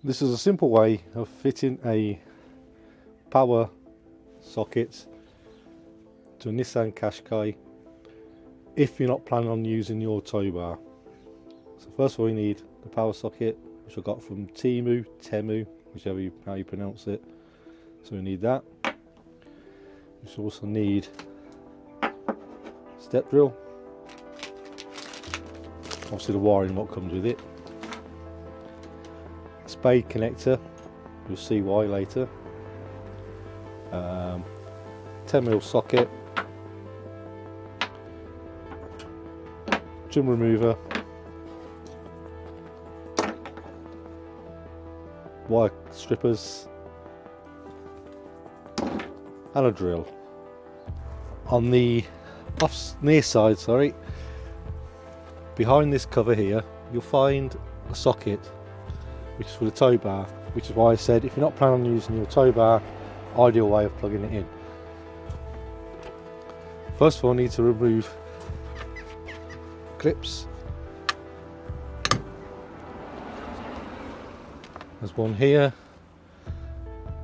This is a simple way of fitting a power socket to a Nissan Qashqai if you're not planning on using your tow bar. So first of all, you need the power socket, which I got from Temu, whichever how you pronounce it. So we need that. You also need step drill, obviously the wiring what comes with it, spade connector, you'll see why later, 10mm socket, trim remover, wire strippers and a drill. On the near side, behind this cover here, you'll find a socket which is for the tow bar, which is why I said if you're not planning on using your tow bar, ideal way of plugging it in. First of all, I need to remove clips. There's one here,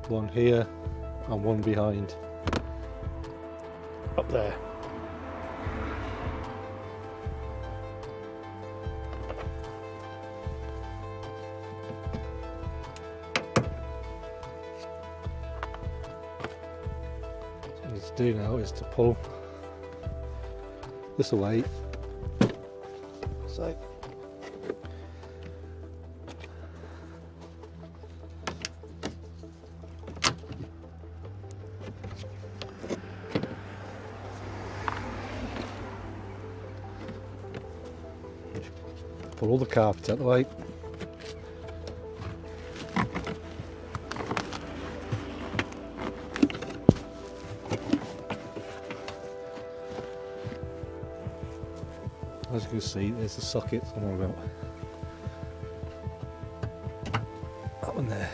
and one behind up there. What I need to do now is to pull this away. So pull all the carpet out of the way. As you can see, there's the socket I'm on about. That one there.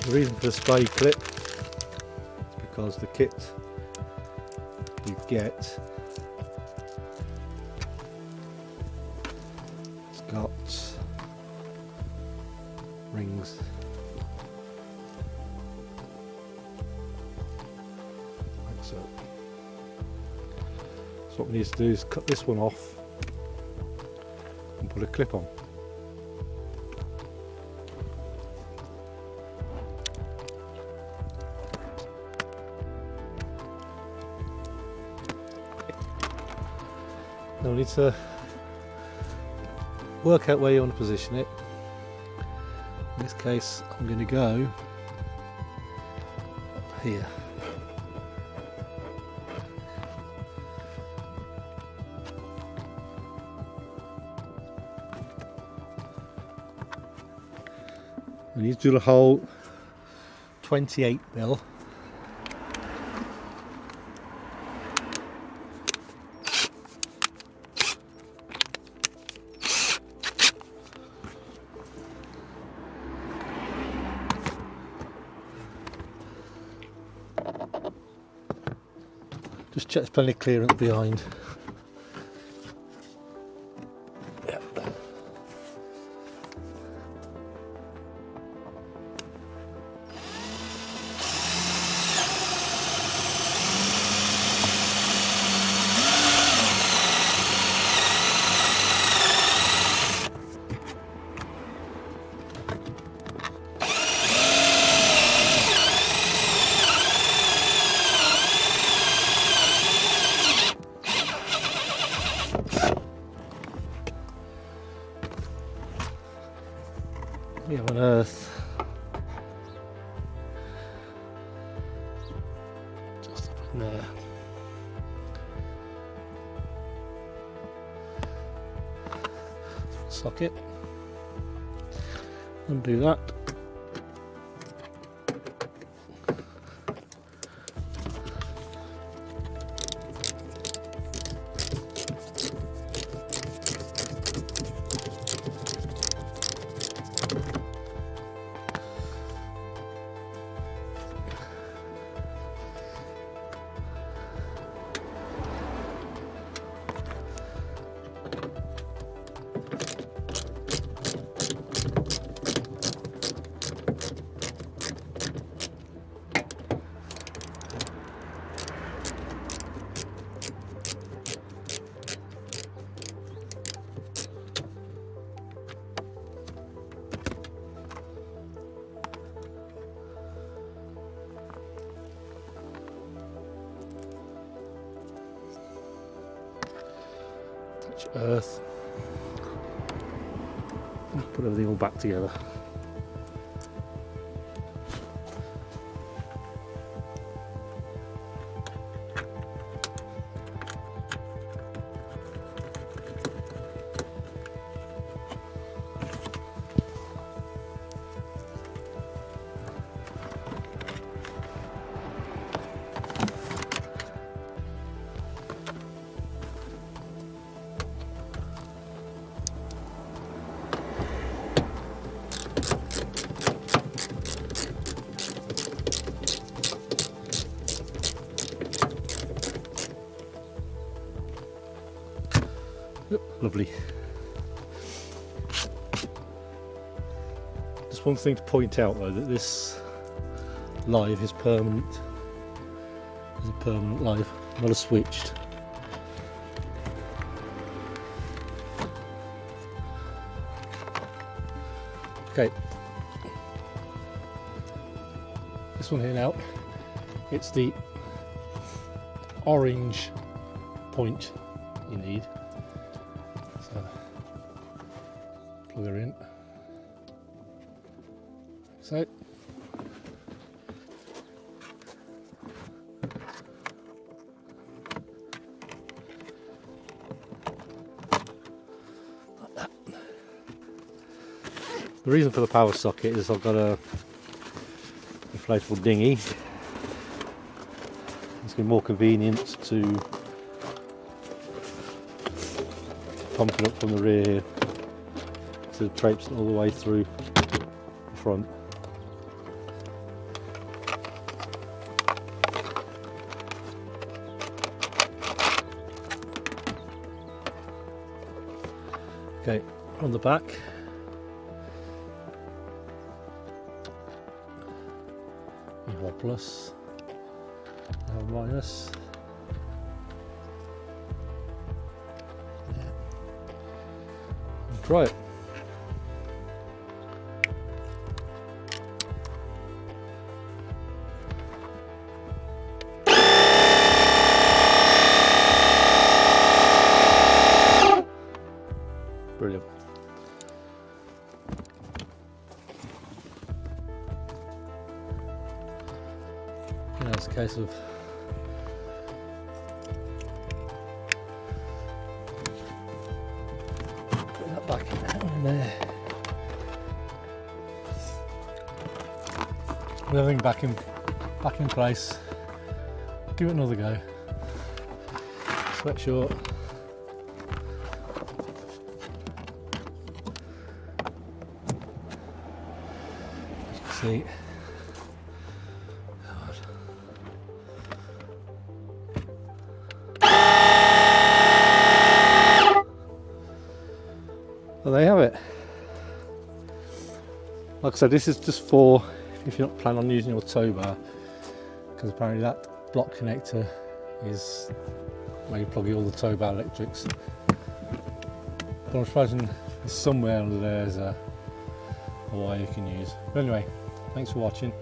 The reason for the spade clip is because the kit you get, it's got rings like so. So what we need to do is cut this one off and put a clip on. Now we need to work out where you want to position it. In this case, I'm going to go up here. We need to drill a hole 28mm. Just check there's plenty of clearance behind. Yep. Yeah, on earth. Just up in there. Socket. Undo that. Much earth. Put everything all back together. Lovely. Just one thing to point out though, that this live is permanent. It's a permanent live, not a switched. Okay. This one here now, it's the orange point you need. So plug her in. So the reason for the power socket is I've got a inflatable dinghy. It's going to be more convenient to pump it up from the rear to traipse it all the way through the front. Okay, on the back you have a plus, you have a minus. Try it. Brilliant. Now it's a case of putting that back in there. With everything back in place. Give it another go. Sweat short. See. Well, there you have it. Like I said, this is just for if you're not planning on using your tow bar, because apparently that block connector is where you plug all the tow bar electrics. But I'm supposing somewhere under there is a wire you can use. But anyway, thanks for watching.